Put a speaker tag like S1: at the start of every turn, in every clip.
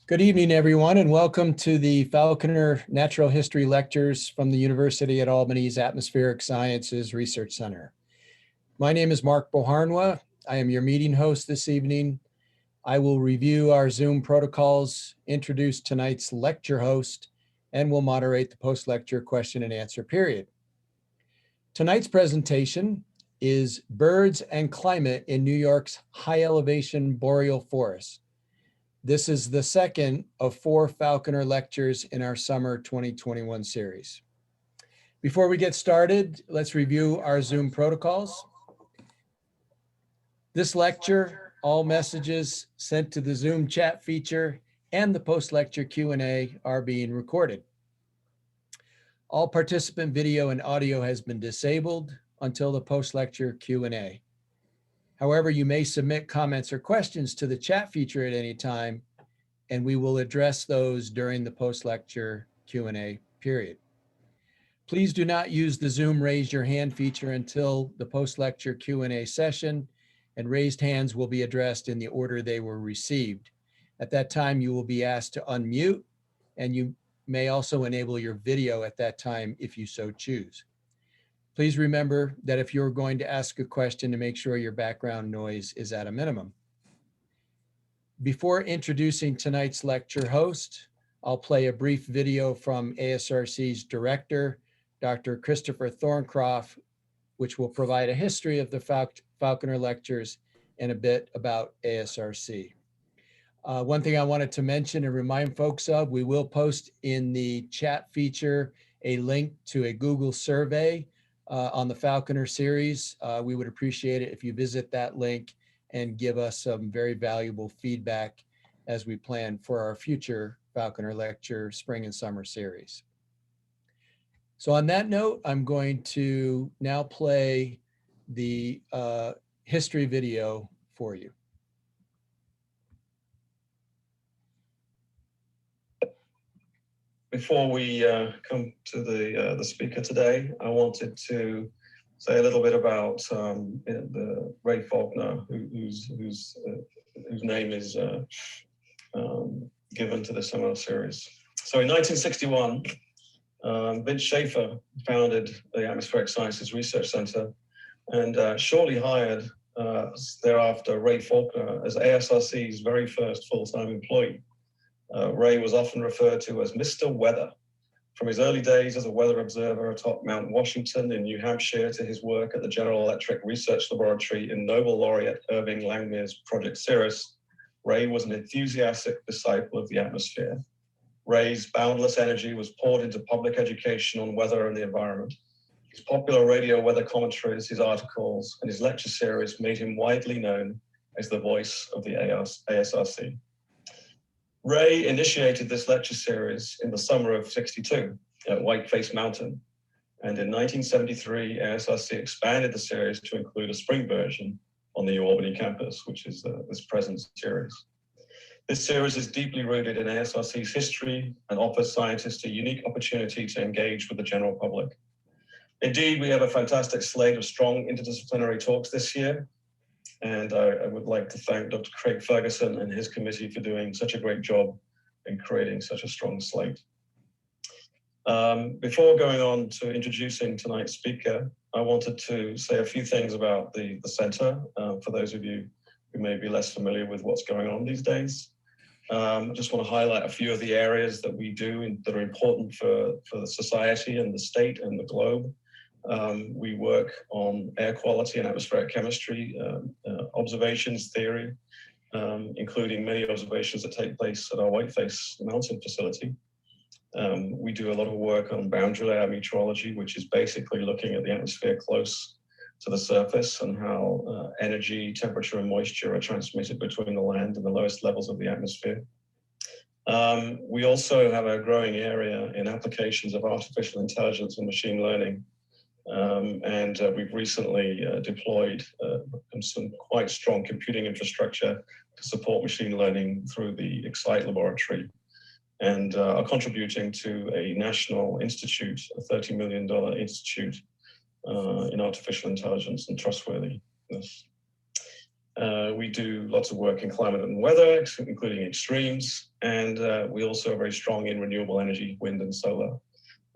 S1: Good evening, everyone, and welcome to the Falconer Natural History Lectures from the University at Albany's Atmospheric Sciences Research Center. My name is Mark Boharnwa. I am your meeting host this evening. I will review our Zoom protocols, introduce tonight's lecture host, and will moderate the post-lecture question and answer period. Tonight's presentation is Birds and Climate in New York's High Elevation Boreal Forest. This is the second of 4 Falconer lectures in our summer 2021 series. Before we get started, let's review our Zoom protocols. This lecture, all messages sent to the Zoom chat feature and the post-lecture Q&A are being recorded. All participant video and audio has been disabled until the post-lecture Q&A. However, you may submit comments or questions to the chat feature at any time, and we will address those during the post-lecture Q&A period. Please do not use the Zoom raise your hand feature until the post-lecture Q&A session, and raised hands will be addressed in the order they were received. At that time, you will be asked to unmute, and you may also enable your video at that time if you so choose. Please remember that if you're going to ask a question, to make sure your background noise is at a minimum. Before introducing tonight's lecture host, I'll play a brief video from ASRC's director, Dr. Christopher Thorncroft, which will provide a history of the Falconer lectures and a bit about ASRC. One thing I wanted to mention and remind folks of, we will post in the chat feature a link to a Google survey on the Falconer series. We would appreciate it if you visit that link and give us some very valuable feedback as we plan for our future Falconer lecture spring and summer series. So on that note, I'm going to now play the history video for you.
S2: Before we come to the speaker today, I wanted to say a little bit about the Ray Faulkner, whose name is given to the summer series. So in 1961, Vince Schaefer founded the Atmospheric Sciences Research Center and shortly hired thereafter Ray Faulkner as ASRC's very first full-time employee. Ray was often referred to as Mr. Weather. From his early days as a weather observer atop Mount Washington in New Hampshire to his work at the General Electric Research Laboratory in Nobel laureate Irving Langmuir's Project Cirrus, Ray was an enthusiastic disciple of the atmosphere. Ray's boundless energy was poured into public education on weather and the environment. His popular radio weather commentaries, his articles, and his lecture series made him widely known as the voice of the ASRC. Ray initiated this lecture series in the summer of '62 at Whiteface Mountain. And in 1973, ASRC expanded the series to include a spring version on the UAlbany campus, which is this present series. This series is deeply rooted in ASRC's history and offers scientists a unique opportunity to engage with the general public. Indeed, we have a fantastic slate of strong interdisciplinary talks this year. And I would like to thank Dr. Craig Ferguson and his committee for doing such a great job in creating such a strong slate. Before going on to introducing tonight's speaker, I wanted to say a few things about the center for those of you who may be less familiar with what's going on these days. I just want to highlight a few of the areas that we do that are important for the society and the state and the globe. We work on air quality and atmospheric chemistry, observations theory, including many observations that take place at our Whiteface Mountain facility. We do a lot of work on boundary layer meteorology, which is basically looking at the atmosphere close to the surface and how energy, temperature, and moisture are transmitted between the land and the lowest levels of the atmosphere. We also have a growing area in applications of artificial intelligence and machine learning. We've recently deployed some quite strong computing infrastructure to support machine learning through the Excite laboratory, and are contributing to a national institute, a $30 million institute in artificial intelligence and trustworthiness. We do lots of work in climate and weather, including extremes, and we also are very strong in renewable energy, wind and solar,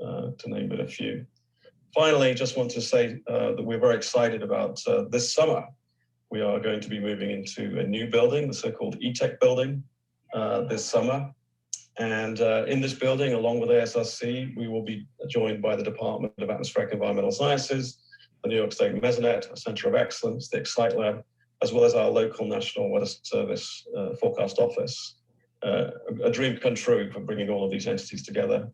S2: to name but a few. Finally, just want to say that we're very excited about this summer. We are going to be moving into a new building, the so-called E-Tech building, this summer. And in this building, along with ASRC, we will be joined by the Department of Atmospheric Environmental Sciences, the New York State Mesonet, a Center of Excellence, the Excite Lab, as well as our local National Weather Service forecast office. A dream come true for bringing all of these entities together.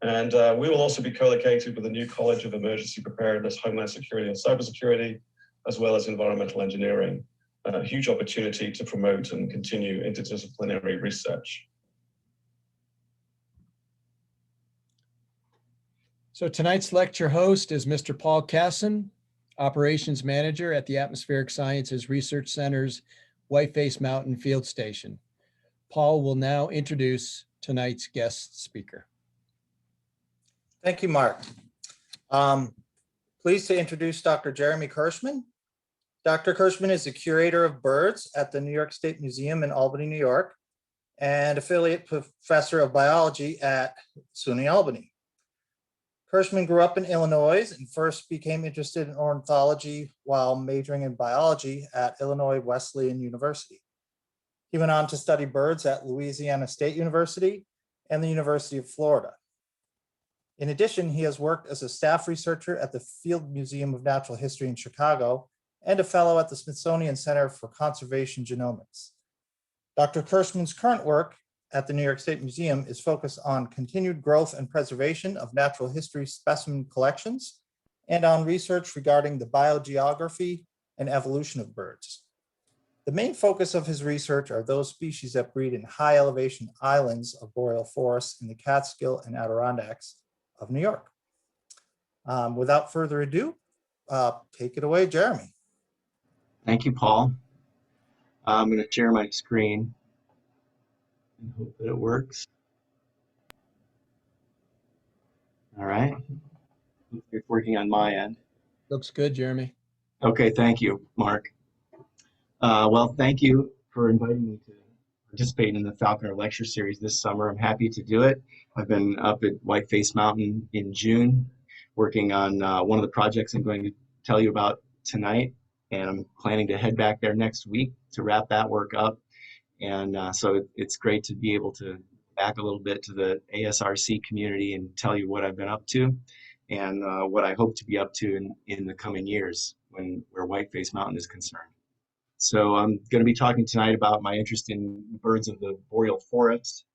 S2: And we will also be co-located with the new College of Emergency Preparedness, Homeland Security and Cybersecurity, as well as environmental engineering. A huge opportunity to promote and continue interdisciplinary research.
S1: So tonight's lecture host is Mr. Paul Casson, Operations Manager at the Atmospheric Sciences Research Center's Whiteface Mountain Field Station. Paul will now introduce tonight's guest speaker.
S3: Thank you, Mark. Pleased to introduce Dr. Jeremy Kirchman. Dr. Kirchman is the curator of birds at the New York State Museum in Albany, New York, and affiliate professor of biology at SUNY Albany. Kirchman grew up in Illinois and first became interested in ornithology while majoring in biology at Illinois Wesleyan University. He went on to study birds at Louisiana State University and the University of Florida. In addition, he has worked as a staff researcher at the Field Museum of Natural History in Chicago and a fellow at the Smithsonian Center for Conservation Genomics. Dr. Kirchman's current work at the New York State Museum is focused on continued growth and preservation of natural history specimen collections and on research regarding the biogeography and evolution of birds. The main focus of his research are those species that breed in high elevation islands of boreal forests in the Catskill and Adirondacks of New York. Without further ado, take it away, Jeremy.
S4: Thank you, Paul. I'm going to share my screen and hope that it works. All right. It's working on my end.
S1: Looks good, Jeremy.
S4: Okay, thank you, Mark. Well, thank you for inviting me to participate in the Falconer Lecture Series this summer. I'm happy to do it. I've been up at Whiteface Mountain in June, working on one of the projects I'm going to tell you about tonight, and I'm planning to head back there next week to wrap that work up. And so it's great to be able to back a little bit to the ASRC community and tell you what I've been up to and what I hope to be up to in the coming years where Whiteface Mountain is concerned. So I'm going to be talking tonight about my interest in birds of the boreal forest.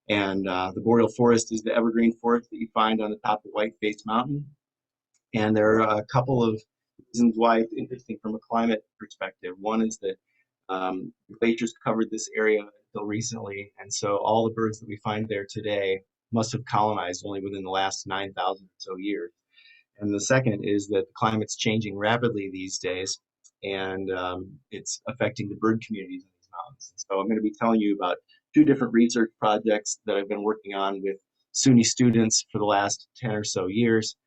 S4: And the boreal forest is the evergreen forest that you find on the top of Whiteface Mountain. And there are a couple of reasons why it's interesting from a climate perspective. One is that glaciers covered this area until recently, and so all the birds that we find there today must have colonized only within the last 9,000 or so years. And the second is that the climate's changing rapidly these days, and it's affecting the bird communities in these mountains. So I'm going to be telling you about two different research projects that I've been working on with SUNY students for the last 10 or so years.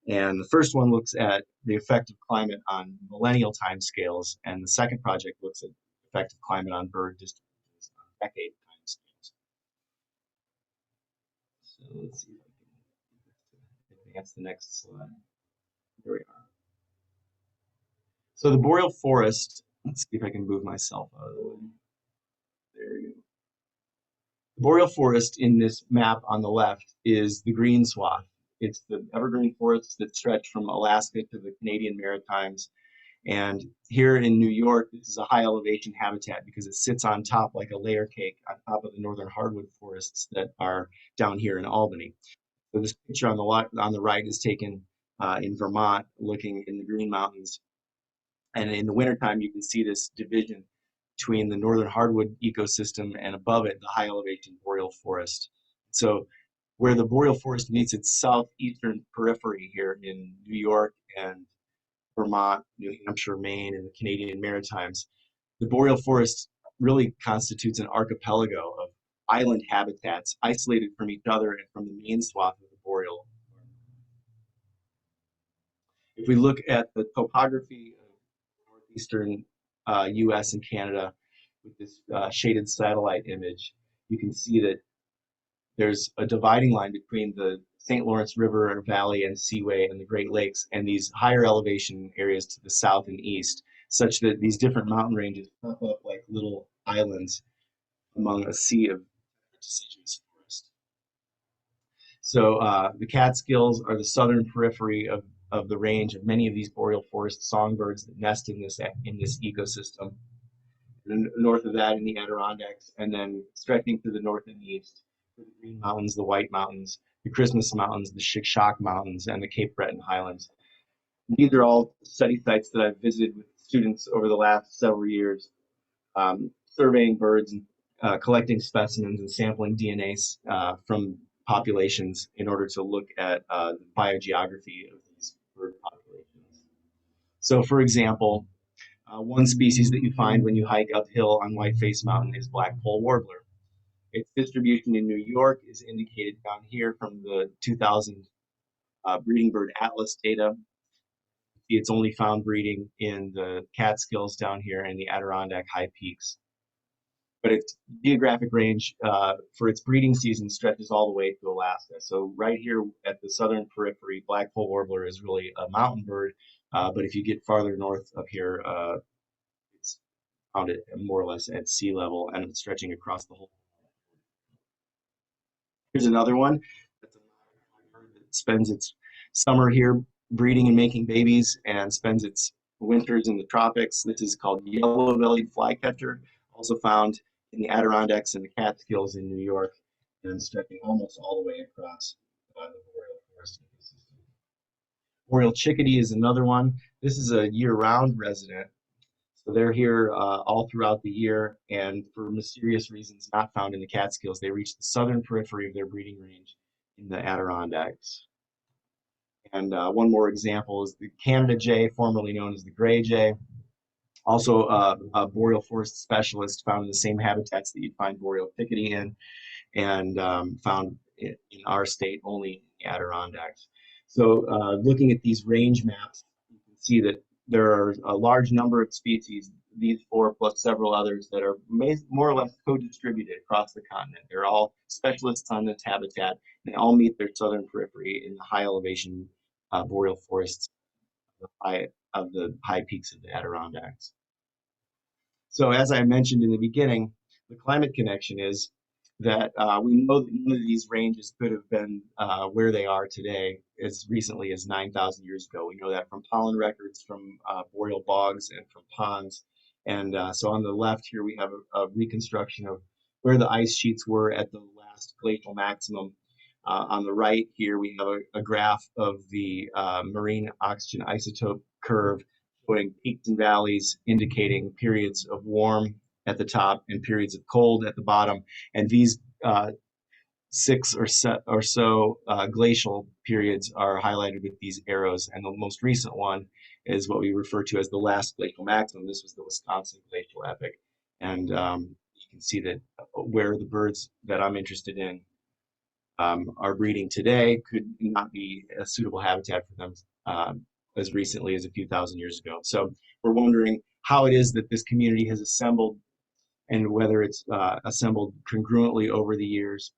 S4: And the first one looks at the effect of climate on millennial timescales, and the second project looks at the effect of climate on bird distributions on decade timescales. So let's see if I can advance the next slide. Here we are. So the boreal forest, let's see if I can move myself out of the way. There we go. The boreal forest in this map on the left is the green swath. It's the evergreen forests that stretch from Alaska to the Canadian Maritimes. And here in New York, this is a high elevation habitat because it sits on top like a layer cake on top of the northern hardwood forests that are down here in Albany. So this picture on the right is taken in Vermont, looking in the Green Mountains. And in the wintertime, you can see this division between the northern hardwood ecosystem and above it, the high elevation boreal forest. So where the boreal forest meets its southeastern periphery here in New York and Vermont, New Hampshire, Maine, and the Canadian Maritimes, the boreal forest really constitutes an archipelago of island habitats isolated from each other and from the main swath of the boreal. If we look at the topography of northeastern US and Canada with this shaded satellite image, you can see that there's a dividing line between the St. Lawrence River Valley and Seaway and the Great Lakes and these higher elevation areas to the south and east, such that these different mountain ranges pop up like little islands among a sea of deciduous forest. So the Catskills are the southern periphery of the range of many of these boreal forest songbirds that nest in this ecosystem. And north of that in the Adirondacks, and then stretching to the north and east, the Green Mountains, the White Mountains, the Christmas Mountains, the Chickasha Mountains, and the Cape Breton Highlands. These are all study sites that I've visited with students over the last several years, surveying birds and collecting specimens and sampling DNA from populations in order to look at the biogeography of these bird populations. So, for example, one species that you find when you hike uphill on Whiteface Mountain is black-polled warbler. Its distribution in New York is indicated down here from the 2000 breeding bird atlas data. It's only found breeding in the Catskills down here and the Adirondack high peaks. But its geographic range for its breeding season stretches all the way to Alaska. So right here at the southern periphery, black-polled warbler is really a mountain bird. But if you get farther north up here, it's found it more or less at sea level and it's stretching across the whole. Here's another one that's a bird that spends its summer here breeding and making babies and spends its winters in the tropics. This is called yellow-bellied flycatcher, also found in the Adirondacks and the Catskills in New York and stretching almost all the way across the boreal forest ecosystem. Boreal chickadee is another one. This is a year-round resident. So they're here all throughout the year, and for mysterious reasons not found in the Catskills, they reach the southern periphery of their breeding range in the Adirondacks. And one more example is the Canada jay, formerly known as the gray jay. Also a boreal forest specialist found in the same habitats that you'd find boreal chickadee in, and found in our state only in the Adirondacks. So looking at these range maps, you can see that there are a large number of species, these four plus several others, that are more or less co-distributed across the continent. They're all specialists on this habitat. They all meet their southern periphery in the high elevation boreal forests of the high peaks of the Adirondacks. So as I mentioned in the beginning, the climate connection is that we know that none of these ranges could have been where they are today as recently as 9,000 years ago. We know that from pollen records, from boreal bogs, and from ponds. And so on the left here, we have a reconstruction of where the ice sheets were at the last glacial maximum. On the right here, we have a graph of the marine oxygen isotope curve showing peaks and valleys indicating periods of warm at the top and periods of cold at the bottom. And these 6 or so glacial periods are highlighted with these arrows. And the most recent one is what we refer to as the last glacial maximum. This was the Wisconsin glacial epoch. And you can see that where the birds that I'm interested in are breeding today could not be a suitable habitat for them as recently as a few thousand years ago. So we're wondering how it is that this community has assembled and whether it's assembled congruently over the years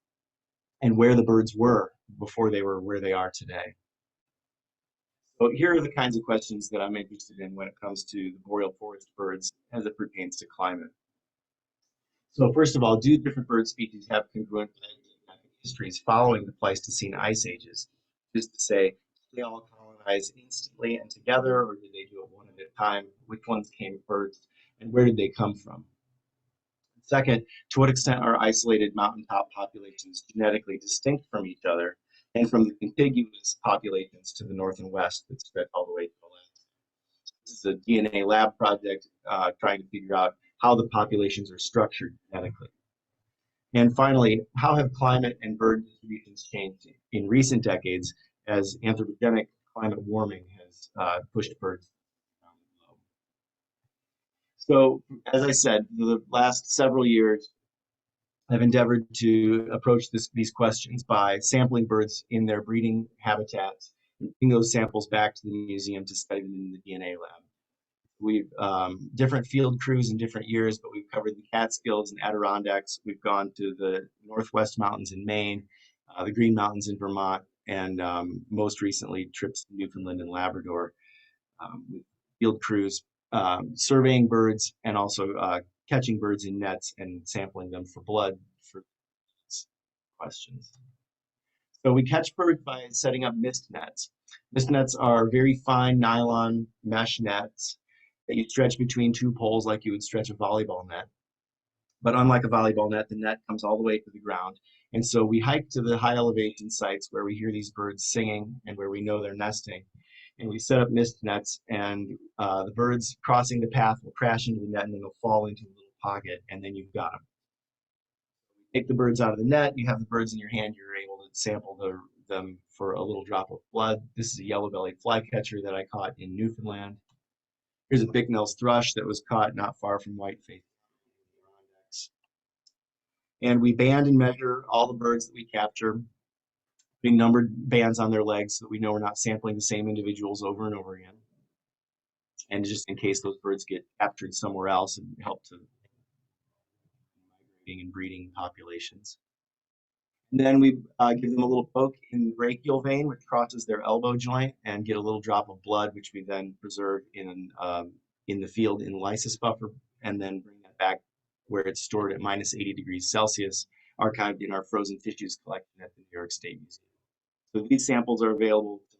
S4: and where the birds were before they were where they are today. So here are the kinds of questions that I'm interested in when it comes to the boreal forest birds as it pertains to climate. So first of all, do different bird species have congruent histories following the Pleistocene ice ages? Just to say, did they all colonize instantly and together, or did they do it one at a time? Which ones came first, and where did they come from? Second, to what extent are isolated mountaintop populations genetically distinct from each other and from the contiguous populations to the north and west that stretch all the way to the land? This is a DNA lab project trying to figure out how the populations are structured genetically. And finally, how have climate and bird distributions changed in recent decades as anthropogenic climate warming has pushed birds around the globe? So, as I said, the last several years, I've endeavored to approach these questions by sampling birds in their breeding habitats and bring those samples back to the museum to study them in the DNA lab. We've different field crews in different years, but we've covered the Catskills and Adirondacks. We've gone to the Northwest Mountains in Maine, the Green Mountains in Vermont, and most recently trips to Newfoundland and Labrador with field crews surveying birds and also catching birds in nets and sampling them for blood for questions. So we catch birds by setting up mist nets. Mist nets are very fine nylon mesh nets that you stretch between two poles like you would stretch a volleyball net. But unlike a volleyball net, the net comes all the way to the ground. And so we hike to the high elevation sites where we hear these birds singing and where we know they're nesting. And we set up mist nets, and the birds crossing the path will crash into the net and then they'll fall into a little pocket, and then you've got them. Take the birds out of the net, you have the birds in your hand, you're able to sample them for a little drop of blood. This is a yellow-bellied flycatcher that I caught in Newfoundland. Here's a bicknell's thrush that was caught not far from whiteface. And we band and measure all the birds that we capture, putting numbered bands on their legs so that we know we're not sampling the same individuals over and over again. And just in case those birds get captured somewhere else and help to migrating and breeding populations. And then we give them a little poke in the brachial vein, which crosses their elbow joint, and get a little drop of blood, which we then preserve in the field in lysis buffer, and then bring that back where it's stored at -80°C, archived in our frozen tissues collection at the New York State Museum. So these samples are available to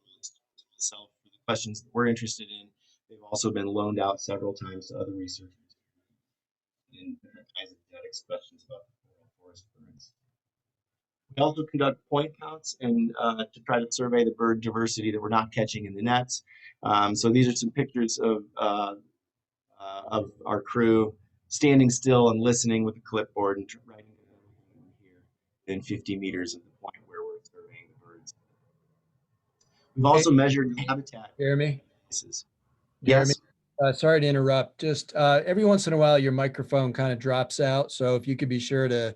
S4: for the questions that we're interested in. They've also been loaned out several times to other researchers in different kinds of genetics questions about the boreal forest birds. We also conduct point counts and to try to survey the bird diversity that we're not catching in the nets. So these are some pictures of our crew standing still and listening with a clipboard and writing everything we hear within 50 meters of the point where we're surveying the birds. We've also measured habitat.
S1: Jeremy?
S4: Yes.
S1: Jeremy, sorry to interrupt. Just every once in a while, your microphone kind of drops out. So if you could be sure to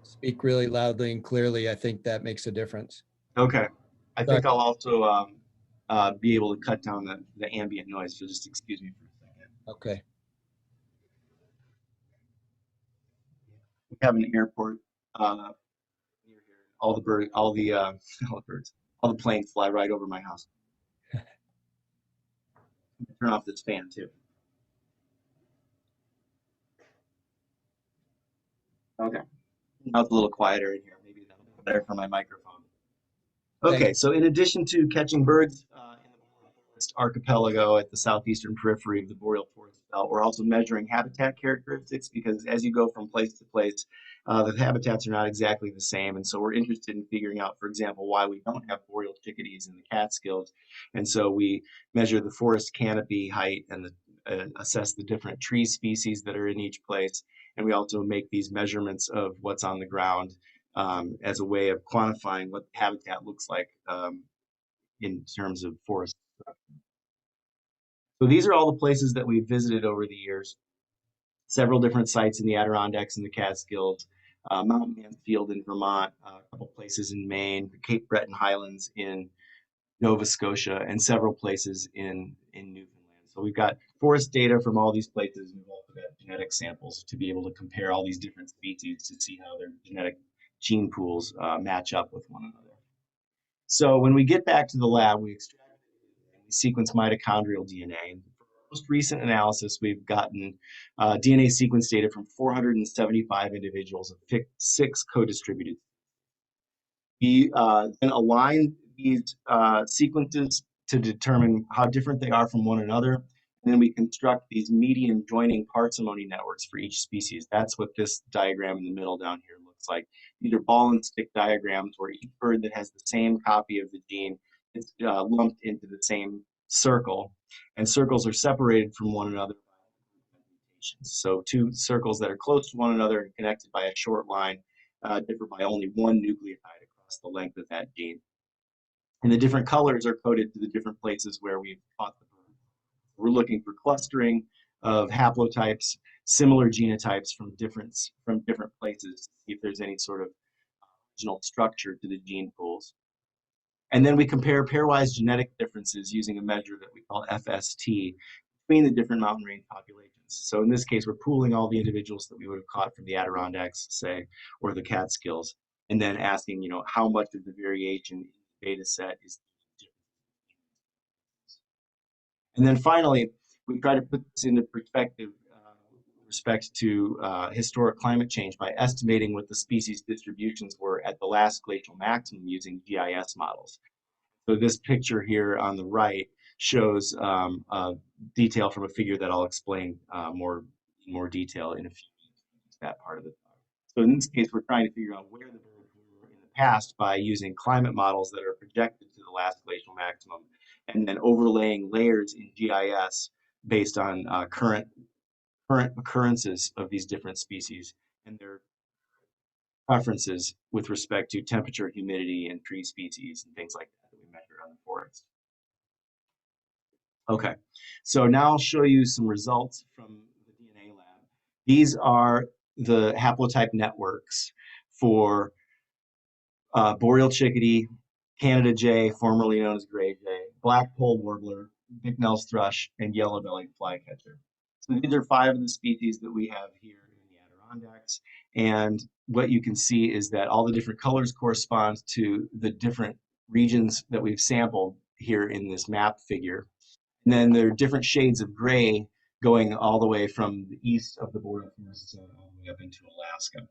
S1: speak really loudly and clearly, I think that makes a difference.
S4: Okay. I
S1: Sorry.
S4: think I'll also be able to cut down the ambient noise. So just excuse me for a second.
S1: Okay.
S4: We have an airport near here. All the planes fly right over my house. Turn off this fan too. Okay. Now it's a little quieter in here. Maybe that'll be better for my microphone. Okay, so in addition to catching birds in the Boreal Forest archipelago at the southeastern periphery of the Boreal Forest belt, we're also measuring habitat characteristics, because as you go from place to place, the habitats are not exactly the same. And so we're interested in figuring out, for example, why we don't have boreal chickadees in the Catskills. And so we measure the forest canopy height and assess the different tree species that are in each place. And we also make these measurements of what's on the ground as a way of quantifying what the habitat looks like in terms of forest structure. So these are all the places that we've visited over the years. Several different sites in the Adirondacks and the Catskills, Mount Mansfield in Vermont, a couple places in Maine, the Cape Breton Highlands in Nova Scotia, and several places in Newfoundland. So we've got forest data from all these places, and we've also got genetic samples to be able to compare all these different species to see how their genetic gene pools match up with one another. So when we get back to the lab, we extract and we sequence mitochondrial DNA. And for our most recent analysis, we've gotten DNA sequence data from 475 individuals of 6 co-distributed. We then align these sequences to determine how different they are from one another. And then we construct these median joining parsimony networks for each species. That's what this diagram in the middle down here looks like. These are ball and stick diagrams where each bird that has the same copy of the gene is lumped into the same circle. And circles are separated from one another by mutations. So 2 circles that are close to one another and connected by a short line differ by only 1 nucleotide across the length of that gene. And the different colors are coded to the different places where we've caught the bird. We're looking for clustering of haplotypes, similar genotypes from different places to see if there's any sort of original structure to the gene pools. And then we compare pairwise genetic differences using a measure that we call FST, between the different mountain range populations. So in this case, we're pooling all the individuals that we would have caught from the Adirondacks, say, or the Catskills, and then asking, how much of the variation in the data set is different. And then finally, we try to put this into perspective with respect to historic climate change by estimating what the species distributions were at the last glacial maximum using GIS models. So this picture here on the right shows detail from a figure that I'll explain more detail in a few minutes, that part of the talk. So in this case, we're trying to figure out where the birds were in the past by using climate models that are projected to the last glacial maximum, and then overlaying layers in GIS based on current occurrences of these different species and their preferences with respect to temperature, humidity, and tree species and things like that we measure on the forest. Okay, so now I'll show you some results from the DNA lab. These are the haplotype networks for Boreal chickadee, Canada jay, formerly known as gray jay, black-polled warbler, Bicknell's thrush, and yellow-bellied flycatcher. So these are 5 of the species that we have here in the Adirondacks. And what you can see is that all the different colors correspond to the different regions that we've sampled here in this map figure. And then there are different shades of gray going all the way from the east of the Boreal forests all the way up into Alaska.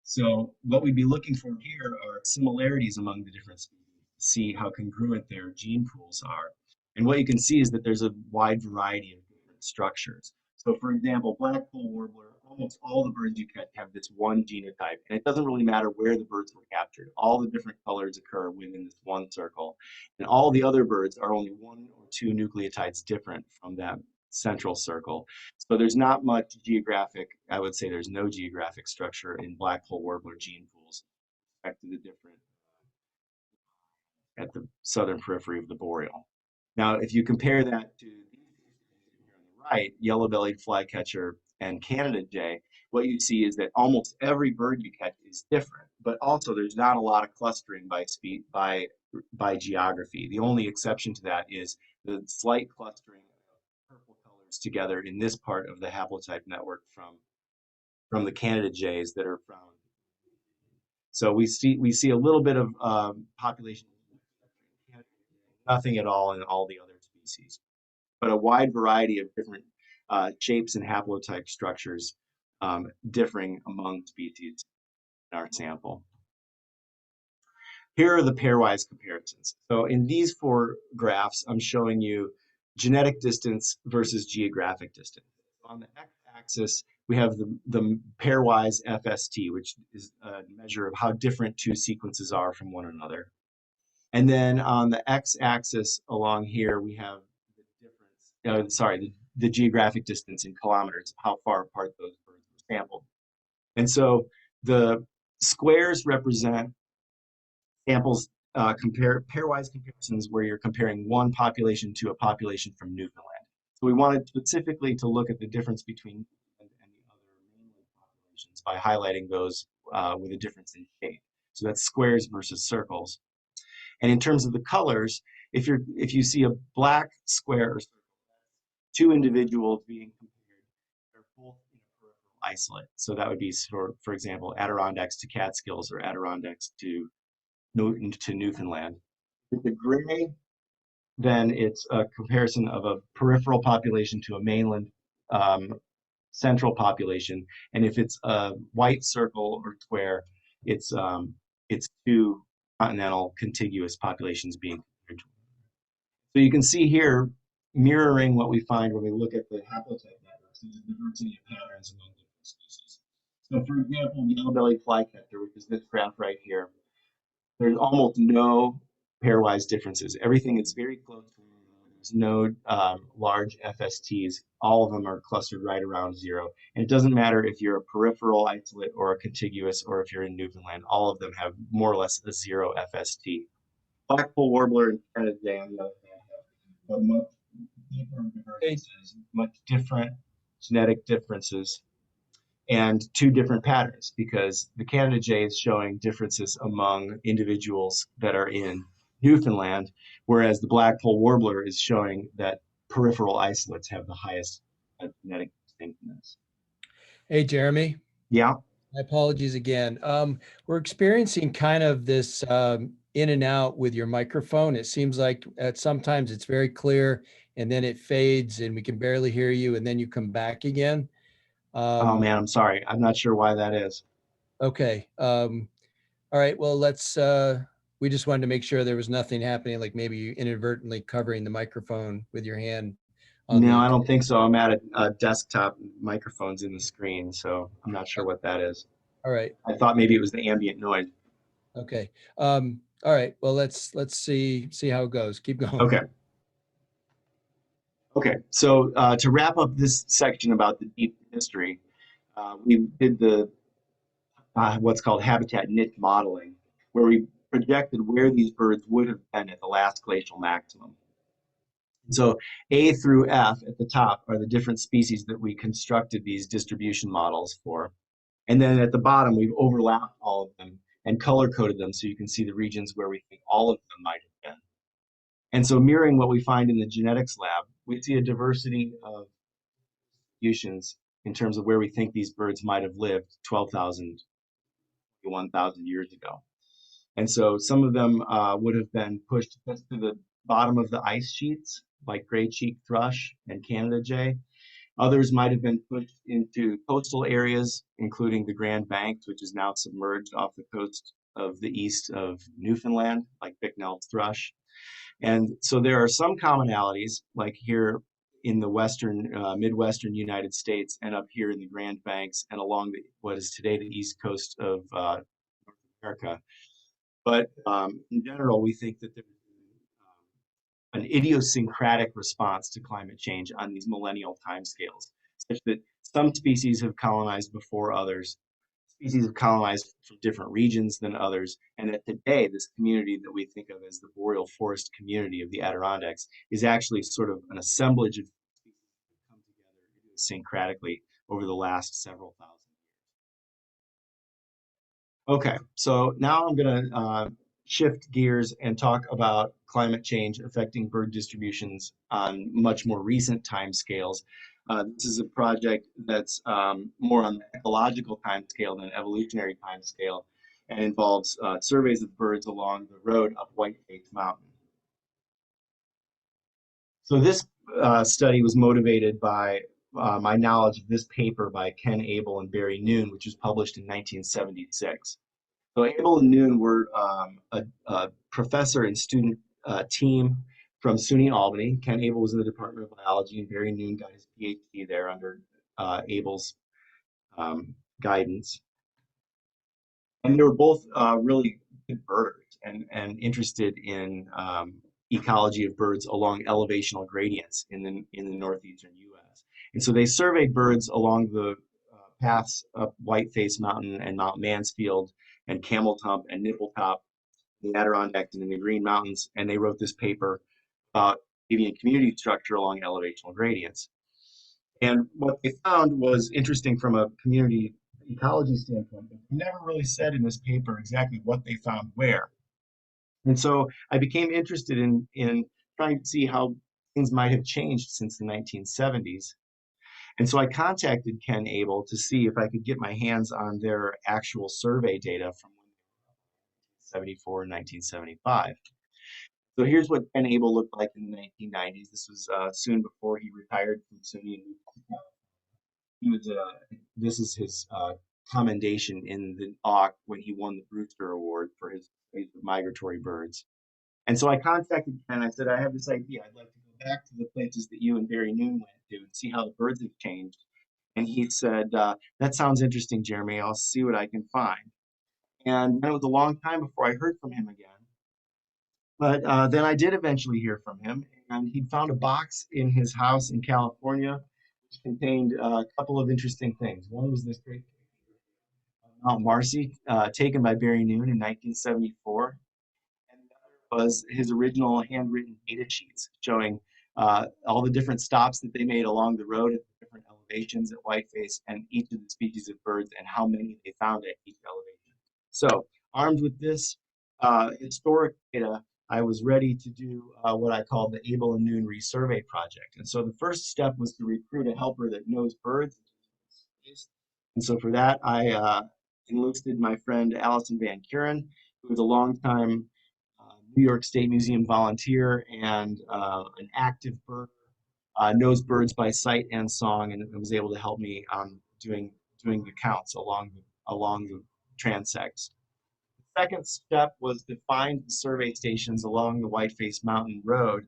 S4: So what we'd be looking for here are similarities among the different species to see how congruent their gene pools are. And what you can see is that there's a wide variety of different structures. So for example, black-polled warbler, almost all the birds you catch have this one genotype, and it doesn't really matter where the birds were captured. All the different colors occur within this one circle, and all the other birds are only 1 or 2 nucleotides different from that central circle. So there's not much geographic, I would say there's no geographic structure in black-polled warbler gene pools with respect to the different at the southern periphery of the Boreal. Now, if you compare that to right, yellow-bellied flycatcher and Canada jay, what you see is that almost every bird you catch is different, but also there's not a lot of clustering by geography. The only exception to that is the slight clustering of purple colors together in this part of the haplotype network from the Canada jays that are found. So we see a little bit of population, nothing at all in all the other species, but a wide variety of different shapes and haplotype structures differing among species in our sample. Here are the pairwise comparisons. So in these 4 graphs, I'm showing you genetic distance versus geographic distance. On the x-axis, we have the pairwise FST, which is a measure of how different 2 sequences are from one another. And then on the x-axis along here, we have the geographic distance in kilometers, how far apart those birds were sampled. And so the squares represent samples, pairwise comparisons where you're comparing one population to a population from Newfoundland. So we wanted specifically to look at the difference between Newfoundland and the other mainland populations by highlighting those with a difference in shape. So that's squares versus circles. And in terms of the colors, if you see a black square or circle, 2 individuals being compared, they're both in a peripheral isolate. So that would be, for example, Adirondacks to Catskills or Adirondacks to Newfoundland. With the gray, then it's a comparison of a peripheral population to a mainland central population. And if it's a white circle or square, it's 2 continental contiguous populations being compared to. So you can see here, mirroring what we find when we look at the haplotype networks, the diversity of patterns among different species. So for example, yellow-bellied flycatcher, which is this graph right here, there's almost no pairwise differences. Everything is very close to one another. There's no large FSTs. All of them are clustered right around 0. And it doesn't matter if you're a peripheral isolate or a contiguous, or if you're in Newfoundland, all of them have more or less a 0 FST. Black-polled warbler and Canada jay, on the other hand, have much deeper divergences, much different genetic differences, and 2 different patterns, because the Canada jay is showing differences among individuals that are in Newfoundland, whereas the black-polled warbler is showing that peripheral isolates have the highest genetic distinctness.
S1: Hey, Jeremy.
S4: Yeah.
S1: My apologies again. We're experiencing kind of this in and out with your microphone. It seems like sometimes it's very clear and then it fades and we can barely hear you and then you come back again.
S4: Oh man, I'm sorry. I'm not sure why that is.
S1: Okay. All right. Well, we just wanted to make sure there was nothing happening, like maybe you inadvertently covering the microphone with your hand on
S4: No,
S1: the.
S4: I don't think so. I'm at a desktop, microphone's in the screen, so I'm not sure what that is.
S1: All right.
S4: I thought maybe it was the ambient noise.
S1: Okay. All right. Well, let's see how it goes. Keep going.
S4: Okay. Okay. So to wrap up this section about the deep history, we did the what's called habitat niche modeling, where we projected where these birds would have been at the last glacial maximum. So A through F at the top are the different species that we constructed these distribution models for. And then at the bottom, we've overlapped all of them and color coded them so you can see the regions where we think all of them might have been. And so mirroring what we find in the genetics lab, we see a diversity of distributions in terms of where we think these birds might have lived 12,000 to 1,000 years ago. And so some of them would have been pushed just to the bottom of the ice sheets, like gray cheek thrush and Canada jay. Others might have been pushed into coastal areas, including the Grand Banks, which is now submerged off the coast of the east of Newfoundland, like Bicknell's thrush. And so there are some commonalities, like here in the western, Midwestern United States, and up here in the Grand Banks, and along what is today the east coast of North America. But in general, we think that there's an idiosyncratic response to climate change on these millennial timescales, such that some species have colonized before others, species have colonized from different regions than others, and that today this community that we think of as the boreal forest community of the Adirondacks is actually sort of an assemblage of species that have come together idiosyncratically over the last several thousand years. Okay, so now I'm going to shift gears and talk about climate change affecting bird distributions on much more recent time scales. This is a project that's more on the ecological time scale than evolutionary time scale, and involves surveys of birds along the road up Whiteface Mountain. So this study was motivated by my knowledge of this paper by Ken Abel and Barry Noon, which was published in 1976. So Abel and Noon were a professor and student team from SUNY Albany. Ken Abel was in the Department of Biology, and Barry Noon got his Ph.D. there under Abel's guidance. And they were both really good birders and interested in ecology of birds along elevational gradients in the northeastern U.S. And so they surveyed birds along the paths up Whiteface Mountain and Mount Mansfield and Camel Hump and Nipple Top, the Adirondacks and in the Green Mountains, and they wrote this paper about avian community structure along elevational gradients. And what they found was interesting from a community ecology standpoint, but they never really said in this paper exactly what they found where. And so I became interested in trying to see how things might have changed since the 1970s. And so I contacted Ken Abel to see if I could get my hands on their actual survey data from 1974 and 1975. So here's what Ken Abel looked like in the 1990s. This was soon before he retired from SUNY. He was this is his commendation in the AUK when he won the Brewster Award for his studies of migratory birds. And so I contacted Ken. I said, I have this idea. I'd like to go back to the places that you and Barry Noon went to and see how the birds have changed. And he said, that sounds interesting, Jeremy. I'll see what I can find. And it was a long time before I heard from him again. But then I did eventually hear from him, and he'd found a box in his house in California which contained a couple of interesting things. One was this great picture of Mount Marcy, taken by Barry Noon in 1974. And the other was his original handwritten data sheets showing all the different stops that they made along the road at different elevations at Whiteface and each of the species of birds and how many they found at each elevation. So armed with this historic data, I was ready to do what I called the Abel and Noon resurvey project. And so the first step was to recruit a helper that knows birds. And so for that, I enlisted my friend Allison Van Kuren, who was a longtime New York State Museum volunteer and an active bird, knows birds by sight and song, and was able to help me doing the counts along the transects. The second step was to find the survey stations along the Whiteface Mountain Road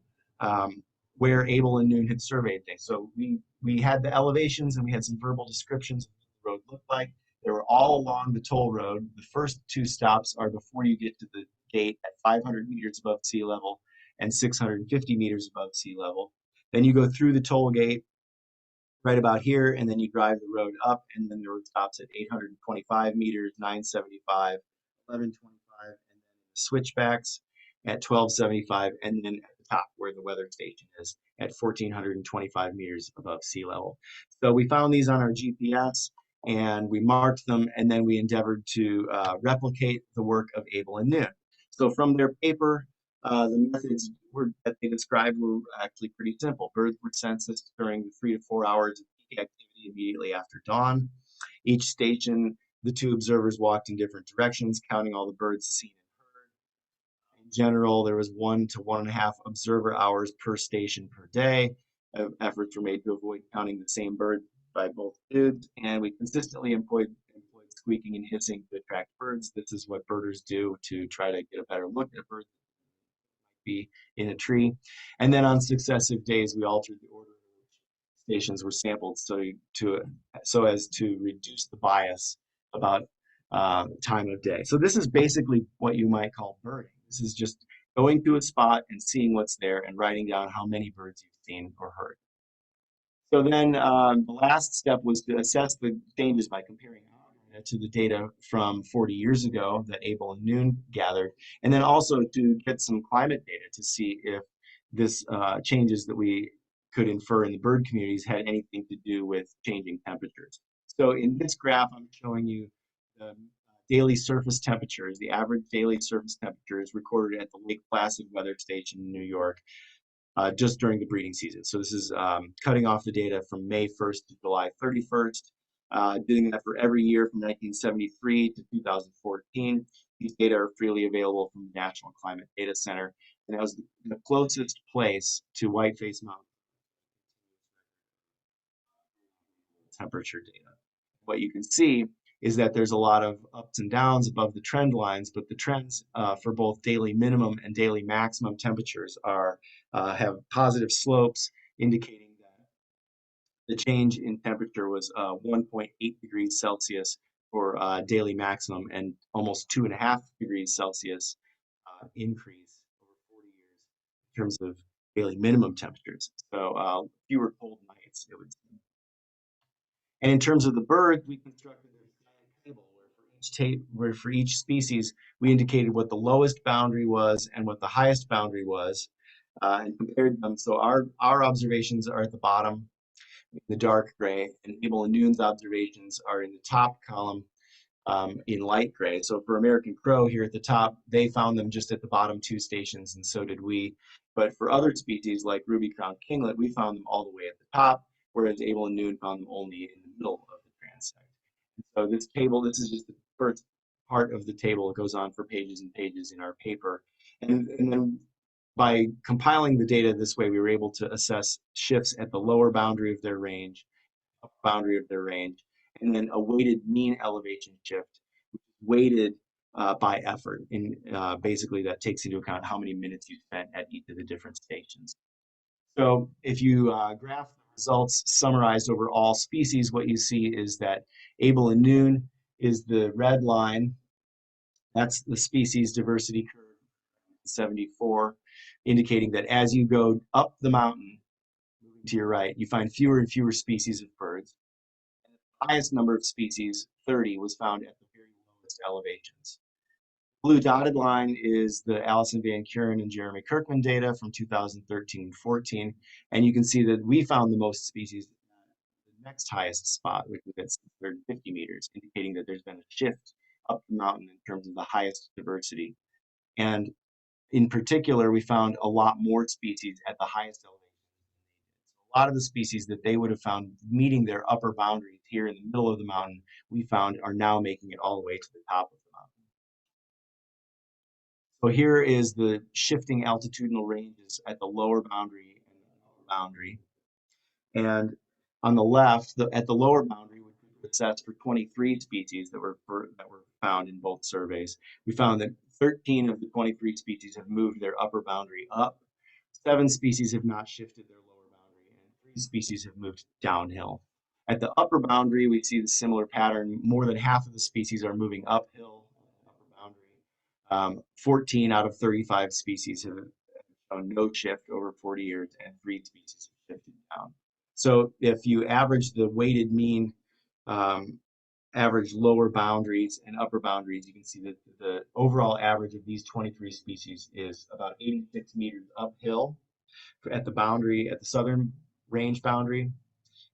S4: where Abel and Noon had surveyed things. So we had the elevations and we had some verbal descriptions of what the road looked like. They were all along the toll road. The first two stops are before you get to the gate at 500 meters above sea level and 650 meters above sea level. Then you go through the toll gate right about here, and then you drive the road up, and then there were stops at 825 meters, 975, 1125, and then the switchbacks at 1275, and then at the top where the weather station is at 1425 meters above sea level. So we found these on our GPS, and we marked them, and then we endeavored to replicate the work of Abel and Noon. So from their paper, the methods that they described were actually pretty simple. Birds were censused during the 3 to 4 hours of peak activity immediately after dawn. Each station, the two observers walked in different directions, counting all the birds seen and heard. In general, there was 1 to 1.5 observer hours per station per day. Efforts were made to avoid counting the same bird by both dudes, and we consistently employed squeaking and hissing to attract birds. This is what birders do to try to get a better look at birds be in a tree. And then on successive days, we altered the order in which stations were sampled so as to reduce the bias about time of day. So this is basically what you might call birding. This is just going to a spot and seeing what's there and writing down how many birds you've seen or heard. So then the last step was to assess the dangers by comparing to the data from 40 years ago that Abel and Noon gathered, and then also to get some climate data to see if this changes that we could infer in the bird communities had anything to do with changing temperatures. So in this graph, I'm showing you the daily surface temperatures, the average daily surface temperatures recorded at the Lake Placid weather station in New York just during the breeding season. So this is cutting off the data from May 1st to July 31st. Doing that for every year from 1973 to 2014. These data are freely available from the National Climate Data Center, and that was the closest place to Whiteface Mountain temperature data. What you can see is that there's a lot of ups and downs above the trend lines, but the trends for both daily minimum and daily maximum temperatures have positive slopes, indicating the change in temperature was 1.8 degrees Celsius for daily maximum and almost 2.5 degrees Celsius increase over 40 years in terms of daily minimum temperatures. So fewer cold nights, it would seem. And in terms of the birds, we constructed a table where for each species, we indicated what the lowest boundary was and what the highest boundary was and compared them. So our observations are at the bottom, the dark gray, and Abel and Noon's observations are in the top column in light gray. So for American Crow here at the top, they found them just at the bottom two stations, and so did we. But for other species like ruby-crowned kinglet, we found them all the way at the top, whereas Abel and Noon found them only in the middle of the transect. So this table, this is just the first part of the table. It goes on for pages and pages in our paper. And then by compiling the data this way, we were able to assess shifts at the lower boundary of their range, upper boundary of their range, and then a weighted mean elevation shift, weighted by effort. And basically that takes into account how many minutes you spent at each of the different stations. So if you graph the results summarized over all species, what you see is that Abel and Noon is the red line. That's the species diversity curve, 74, indicating that as you go up the mountain, moving to your right, you find fewer and fewer species of birds. And the highest number of species, 30, was found at the very lowest elevations. Blue dotted line is the Allison Van Kuren and Jeremy Kirchman data from 2013 and 14. And you can see that we found the most species at the next highest spot, which is at 650 meters, indicating that there's been a shift up the mountain in terms of the highest diversity. And In particular, we found a lot more species at the highest elevation. A lot of the species that they would have found meeting their upper boundaries here in the middle of the mountain, we found are now making it all the way to the top of the mountain. So here is the shifting altitudinal ranges at the lower boundary and the upper boundary. And on the left, at the lower boundary, which we assessed for 23 species that were found in both surveys, we found that 13 of the 23 species have moved their upper boundary up. 7 species have not shifted their lower boundary, and 3 species have moved downhill. At the upper boundary, we see the similar pattern. More than half of the species are moving uphill at the upper boundary. 14 out of 35 species have shown no shift over 40 years, and 3 species have shifted down. So if you average the weighted mean, average lower boundaries and upper boundaries, you can see that the overall average of these 23 species is about 86 meters uphill at the boundary, at the southern range boundary,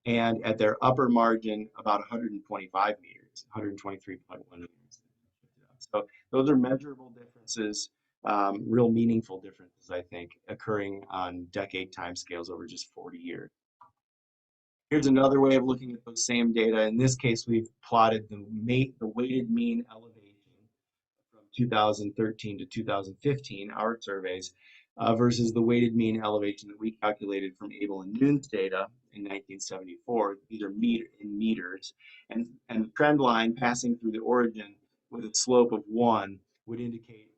S4: and at their upper margin, about 125 meters, 123.1 meters. So those are measurable differences, real meaningful differences, I think, occurring on decade timescales over just 40 years. Here's another way of looking at those same data. In this case, we've plotted the weighted mean elevation from 2013 to 2015, our surveys, versus the weighted mean elevation that we calculated from Abel and Noon's data in 1974. These are in meters. And the trend line passing through the origin with a slope of 1 would indicate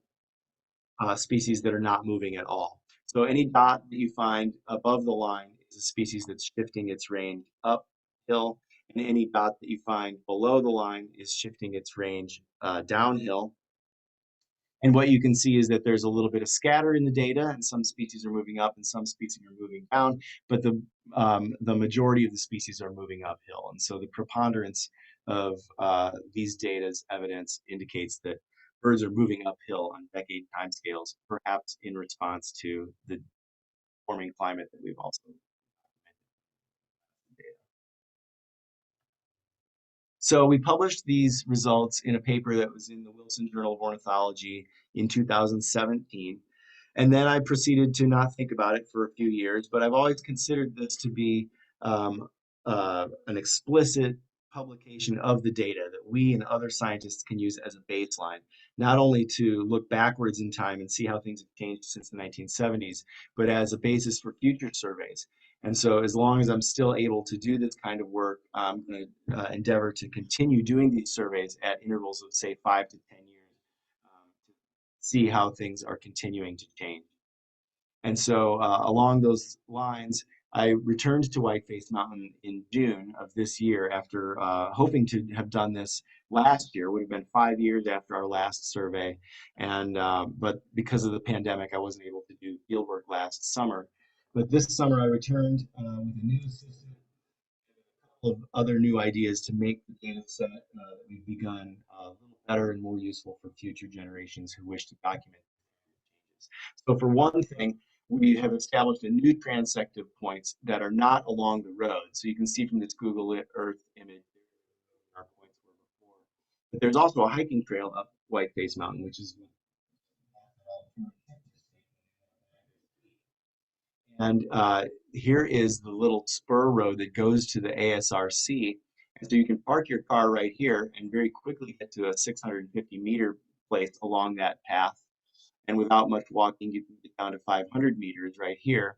S4: species that are not moving at all. So any dot that you find above the line is a species that's shifting its range uphill, and any dot that you find below the line is shifting its range downhill. And what you can see is that there's a little bit of scatter in the data, and some species are moving up and some species are moving down, but the majority of the species are moving uphill. And so the preponderance of these data's evidence indicates that birds are moving uphill on decade timescales, perhaps in response to the warming climate that we've also documented. So we published these results in a paper that was in the Wilson Journal of Ornithology in 2017. And then I proceeded to not think about it for a few years, but I've always considered this to be an explicit publication of the data that we and other scientists can use as a baseline, not only to look backwards in time and see how things have changed since the 1970s, but as a basis for future surveys. And so as long as I'm still able to do this kind of work, I'm going to endeavor to continue doing these surveys at intervals of, say, 5 to 10 years to see how things are continuing to change. And so along those lines, I returned to Whiteface Mountain in June of this year after hoping to have done this last year. It would have been 5 years after our last survey. And but because of the pandemic, I wasn't able to do fieldwork last summer. But this summer I returned with a new assistant and a couple of other new ideas to make the data set that we've begun a little better and more useful for future generations who wish to document changes. So for one thing, we have established a new transect of points that are not along the road. So you can see from this Google Earth image where our points were before. But there's also a hiking trail up Whiteface Mountain, which is and here is the little spur road that goes to the ASRC. And so you can park your car right here and very quickly get to a 650-meter place along that path. And without much walking, you can get down to 500 meters right here.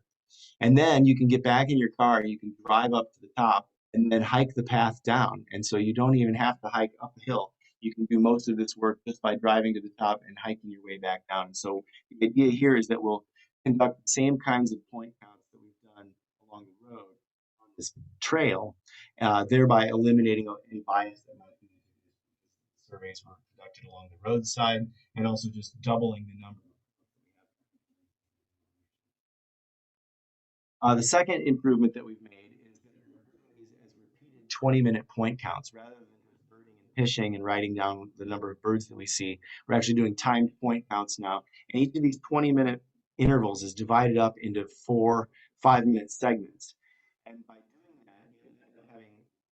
S4: And then you can get back in your car and you can drive up to the top and then hike the path down. And so you don't even have to hike uphill. You can do most of this work just by driving to the top and hiking your way back down. And so the idea here is that we'll conduct the same kinds of point counts that we've done along the road on this trail, thereby eliminating any bias that might be surveys were conducted along the roadside, and also just doubling the number. The second improvement that we've made is that we're doing these as repeated 20-minute point counts rather than just birding and fishing and writing down the number of birds that we see. We're actually doing timed point counts now, and each of these 20-minute intervals is divided up into 4 5-minute segments. And by doing that, you end up having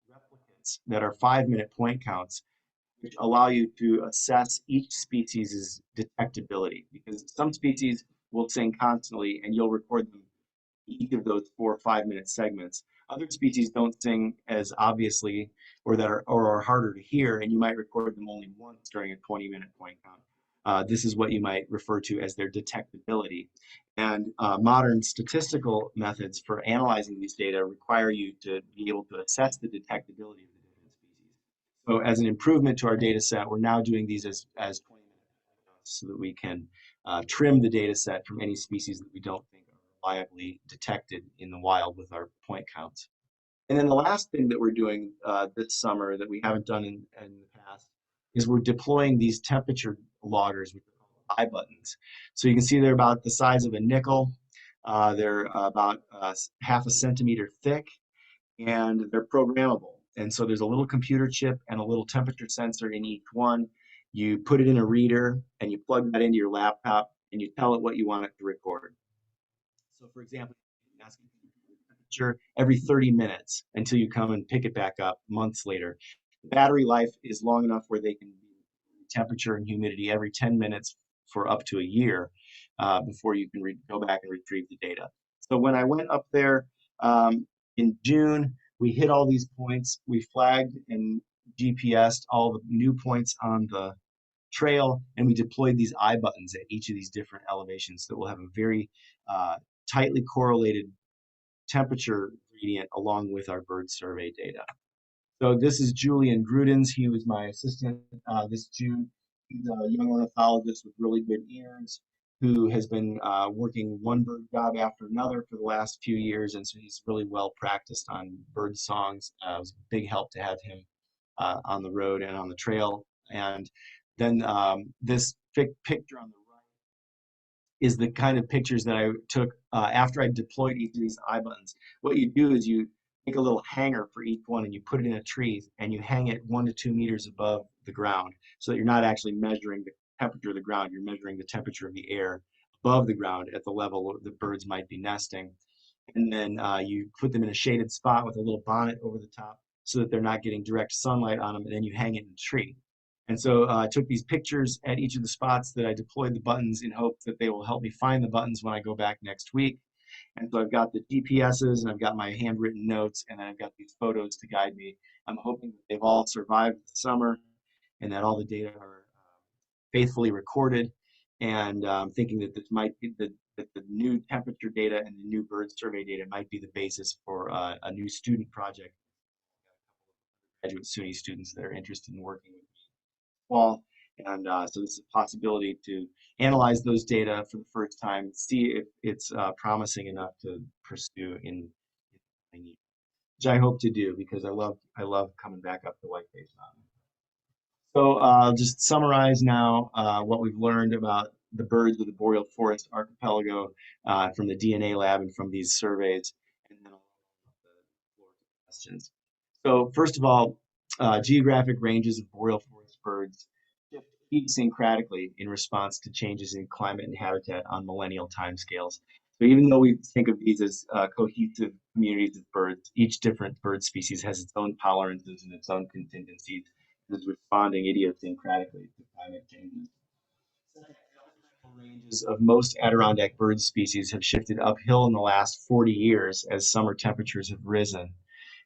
S4: replicants that are 5-minute point counts which allow you to assess each species' detectability, because some species will sing constantly and you'll record them each of those 4 or 5 minute segments. Other species don't sing as obviously or are harder to hear, and you might record them only once during a 20-minute point count. This is what you might refer to as their detectability. And modern statistical methods for analyzing these data require you to be able to assess the detectability of the different species. So as an improvement to our data set, we're now doing these as 20-minute so that we can trim the data set from any species that we don't think are reliably detected in the wild with our point counts. And then the last thing that we're doing this summer that we haven't done in the past is we're deploying these temperature loggers, which are called eye buttons. So you can see they're about the size of a nickel. They're about half a centimeter thick, and they're programmable. And so there's a little computer chip and a little temperature sensor in each one. You put it in a reader and you plug that into your laptop and you tell it what you want it to record. So for example, you can ask it temperature every 30 minutes until you come and pick it back up months later. The battery life is long enough where they can be temperature and humidity every 10 minutes for up to a year before you can go back and retrieve the data. So when I went up there in June, we hit all these points. We flagged and GPSed all the new points on the trail, and we deployed these eye buttons at each of these different elevations that will have a very tightly correlated temperature gradient along with our bird survey data. So this is Julian Grudens. He was my assistant this June. He's a young ornithologist with really good ears who has been working one bird job after another for the last few years, and so he's really well practiced on bird songs. It was a big help to have him on the road and on the trail. And then this picture on the right is the kind of pictures that I took after I deployed each of these eye buttons. What you do is you make a little hanger for each one and you put it in a tree and you hang it 1 to 2 meters above the ground so that you're not actually measuring the temperature of the ground, you're measuring the temperature of the air above the ground at the level the birds might be nesting. And then you put them in a shaded spot with a little bonnet over the top so that they're not getting direct sunlight on them, and then you hang it in the tree. And so I took these pictures at each of the spots that I deployed the buttons in hope that they will help me find the buttons when I go back next week. And so I've got the GPSs and I've got my handwritten notes and then I've got these photos to guide me. I'm hoping that they've all survived the summer and that all the data are faithfully recorded. And I'm thinking that this might be that the new temperature data and the new bird survey data might be the basis for a new student project. Graduate SUNY students that are interested in working with me fall. And so this is a possibility to analyze those data for the first time, see if it's promising enough to pursue in which I hope to do because I love coming back up the Whiteface Mountain. So I'll just summarize now what we've learned about the birds of the Boreal Forest Archipelago from the DNA lab and from these surveys, and then I'll the floor to questions. So first of all, geographic ranges of Boreal Forest birds shift idiosyncratically in response to changes in climate and habitat on millennial timescales. So even though we think of these as cohesive communities of birds, each different bird species has its own tolerances and its own contingencies and is responding idiosyncratically to climate changes. Ranges of most Adirondack bird species have shifted uphill in the last 40 years as summer temperatures have risen,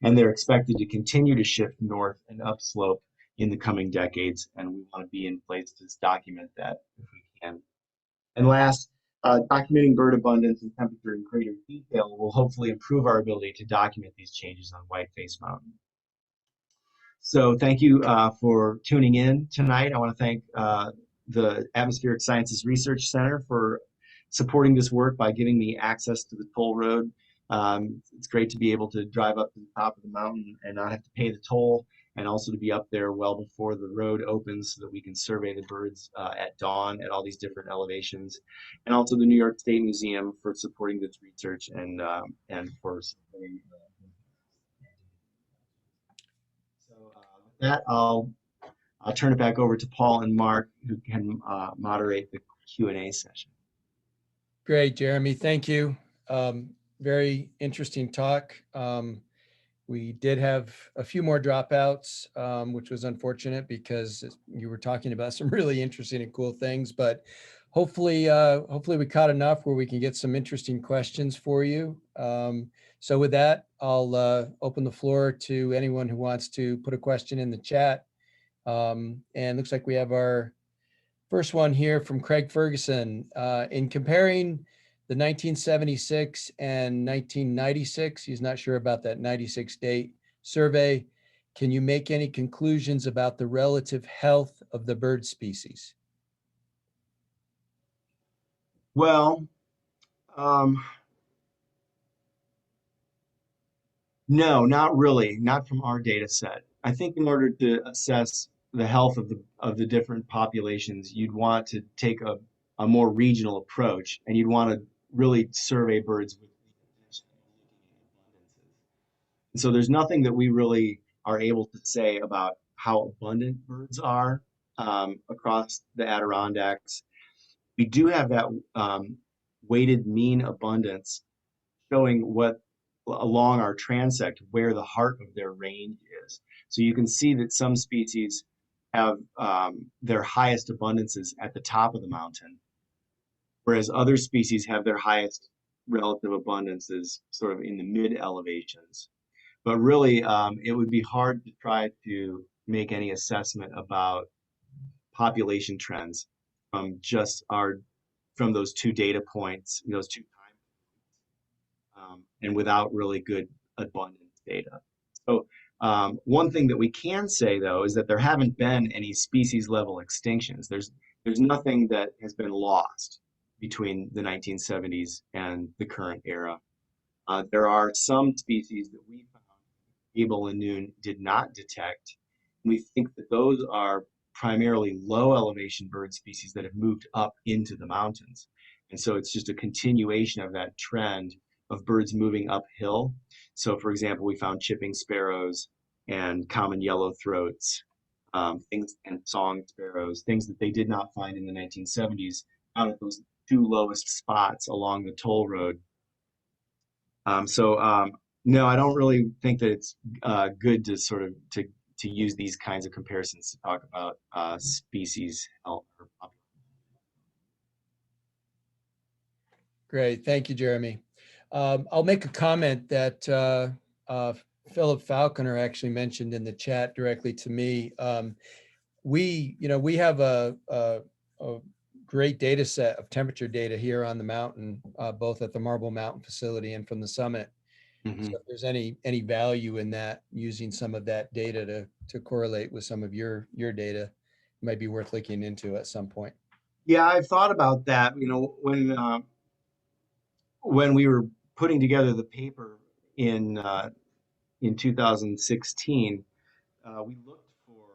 S4: and they're expected to continue to shift north and upslope in the coming decades, and we want to be in place to document that if we can. And last, documenting bird abundance and temperature in greater detail will hopefully improve our ability to document these changes on Whiteface Mountain. So thank you for tuning in tonight. I want to thank the Atmospheric Sciences Research Center for supporting this work by giving me access to the toll road. It's great to be able to drive up to the top of the mountain and not have to pay the toll, and also to be up there well before the road opens so that we can survey the birds at dawn at all these different elevations, and also the New York State Museum for supporting this research and for supporting with that, I'll turn it back over to Paul and Mark, who can moderate the Q&A session.
S1: Great, Jeremy. Thank you. Very interesting talk. We did have a few more dropouts, which was unfortunate because you were talking about some really interesting and cool things, but hopefully we caught enough where we can get some interesting questions for you. So with that, I'll open the floor to anyone who wants to put a question in the chat. And looks like we have our first one here from Craig Ferguson. In comparing the 1976 and 1996, he's not sure about that 96 date survey, can you make any conclusions about the relative health of the bird species?
S4: Well, no, not really, not from our data set. I think in order to assess the health of the different populations, you'd want to take a more regional approach, and you'd want to really survey birds with abundances. And so there's nothing that we really are able to say about how abundant birds are across the Adirondacks. We do have that weighted mean abundance showing what along our transect where the heart of their range is. So you can see that some species have their highest abundances at the top of the mountain, whereas other species have their highest relative abundances sort of in the mid elevations. But really, it would be hard to try to make any assessment about population trends from just from those two data points, those two and without really good abundance data. So one thing that we can say though is that there haven't been any species level extinctions. There's nothing that has been lost between the 1970s and the current era. There are some species that we found Abel and Noon did not detect. We think that those are primarily low elevation bird species that have moved up into the mountains. And so it's just a continuation of that trend of birds moving uphill. So for example, we found chipping sparrows and common yellow throats, things and song sparrows, things that they did not find in the 1970s out of those two lowest spots along the toll road. No, I don't really think that it's good to sort of to use these kinds of comparisons to talk about species health or population.
S1: Great, thank you, Jeremy. I'll make a comment that Philip Falconer actually mentioned in the chat directly to me. We have a great data set of temperature data here on the mountain, both at the Marble Mountain facility and from the summit.
S4: Mm-hmm.
S1: So if there's any value in that, using some of that data to correlate with some of your data, it might be worth looking into at some point.
S4: Yeah, I've thought about that. When we were putting together the paper in 2016, we looked for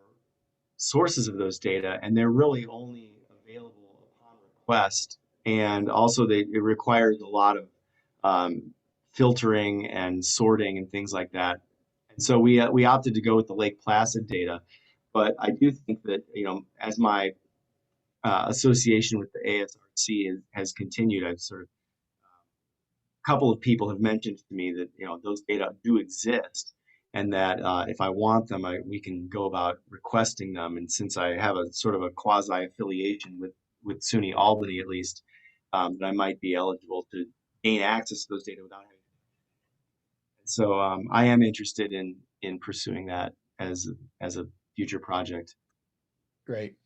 S4: sources of those data, and they're really only available upon request. And also, it requires a lot of filtering and sorting and things like that. And so we opted to go with the Lake Placid data. But I do think that as my association with the ASRC has continued, I've sort of a couple of people have mentioned to me that those data do exist, and that if I want them, we can go about requesting them. And since I have a sort of a quasi affiliation with SUNY Albany, at least, that I might be eligible to gain access to those data without having. So I am interested in pursuing that as a future project.
S1: Great.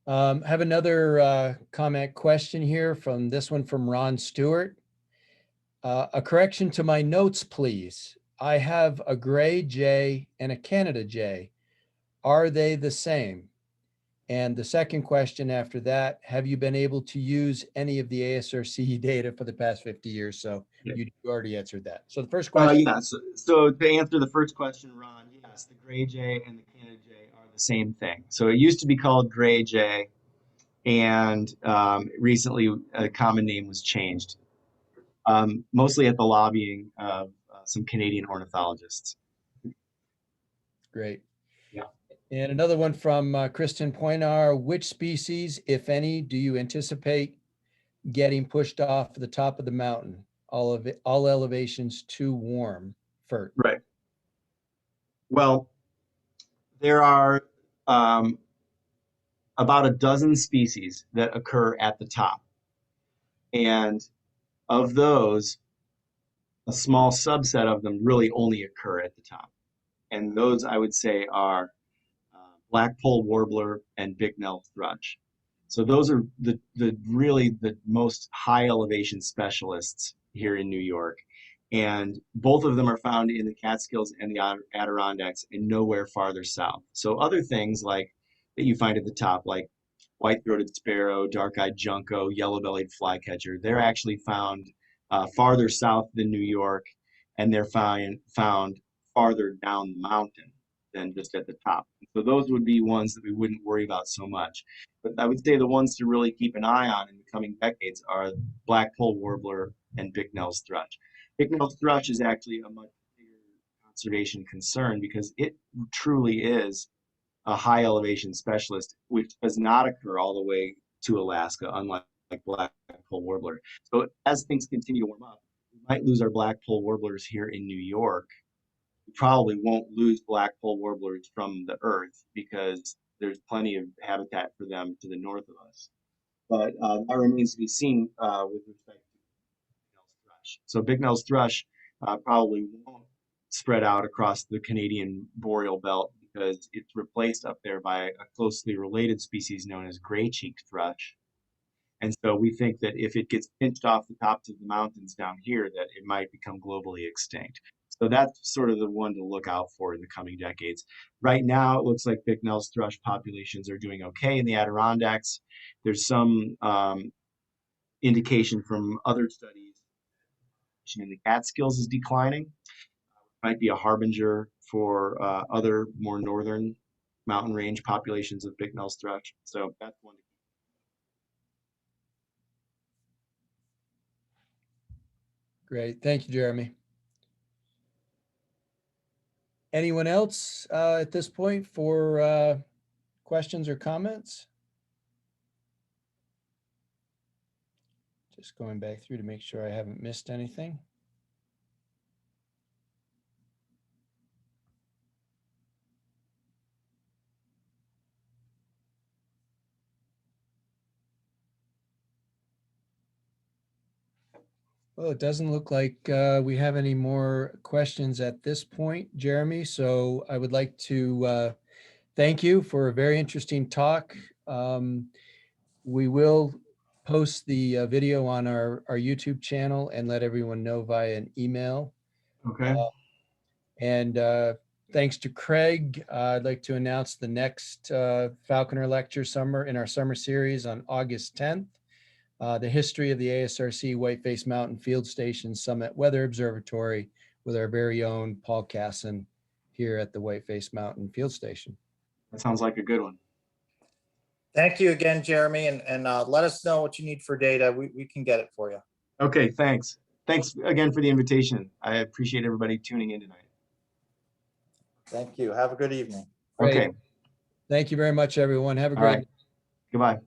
S1: Have another comment question here from Ron Stewart. A correction to my notes, please. I have a gray jay and a Canada jay. Are they the same? And the second question after that, have you been able to use any of the ASRC data for the past 50 years? So you already answered that. So the first question.
S4: Yes. So to answer the first question, Ron, yes, the gray jay and the Canada jay are the same thing. So it used to be called gray jay, and recently a common name was changed, mostly at the lobbying of some Canadian ornithologists.
S1: Great.
S4: Yeah.
S1: And another one from Kristen Poinar. Which species, if any, do you anticipate getting pushed off the top of the mountain? All elevations too warm for.
S4: Right. Well, there are about a dozen species that occur at the top. And of those, a small subset of them really only occur at the top. And those I would say are black-polled warbler and bignell thrush. So those are really the most high elevation specialists here in New York. And both of them are found in the Catskills and the Adirondacks and nowhere farther south. So other things like that you find at the top, like white-throated sparrow, dark-eyed junco, yellow-bellied flycatcher, they're actually found farther south than New York, and they're found farther down the mountain than just at the top. So those would be ones that we wouldn't worry about so much. But I would say the ones to really keep an eye on in the coming decades are black-polled warbler and Bicknell's thrush. Bicknell's thrush is actually a much bigger conservation concern because it truly is a high elevation specialist, which does not occur all the way to Alaska, unlike black-polled warbler. So as things continue to warm up, we might lose our black-polled warblers here in New York. We probably won't lose black-polled warblers from the earth because there's plenty of habitat for them to the north of us. But that remains to be seen with respect to Bicknell's thrush. So Bicknell's thrush probably won't spread out across the Canadian boreal belt because it's replaced up there by a closely related species known as gray-cheeked thrush. And so we think that if it gets pinched off the tops of the mountains down here, that it might become globally extinct. So that's sort of the one to look out for in the coming decades. Right now, it looks like Bicknell's thrush populations are doing okay in the Adirondacks. There's some indication from other studies in the Catskills is declining. Might be a harbinger for other more northern mountain range populations of Bicknell's thrush. So that's one to keep.
S1: Great. Thank you, Jeremy. Anyone else at this point for questions or comments? Just going back through to make sure I haven't missed anything. Well, it doesn't look like we have any more questions at this point, Jeremy. So I would like to thank you for a very interesting talk. We will post the video on our YouTube channel and let everyone know via an email.
S4: Okay.
S1: And thanks to Craig, I'd like to announce the next Falconer Lecture in our summer series on August 10th. The history of the ASRC Whiteface Mountain Field Station Summit Weather Observatory with our very own Paul Casson here at the Whiteface Mountain Field Station.
S4: That sounds like a good one.
S3: Thank you again, Jeremy, and let us know what you need for data. We can get it for you.
S4: Okay, thanks. Thanks again for the invitation. I appreciate everybody tuning in tonight.
S3: Thank you. Have a good evening.
S1: Great.
S4: Okay.
S1: Thank you very much, everyone. Have a
S4: All
S1: great
S4: right. Goodbye.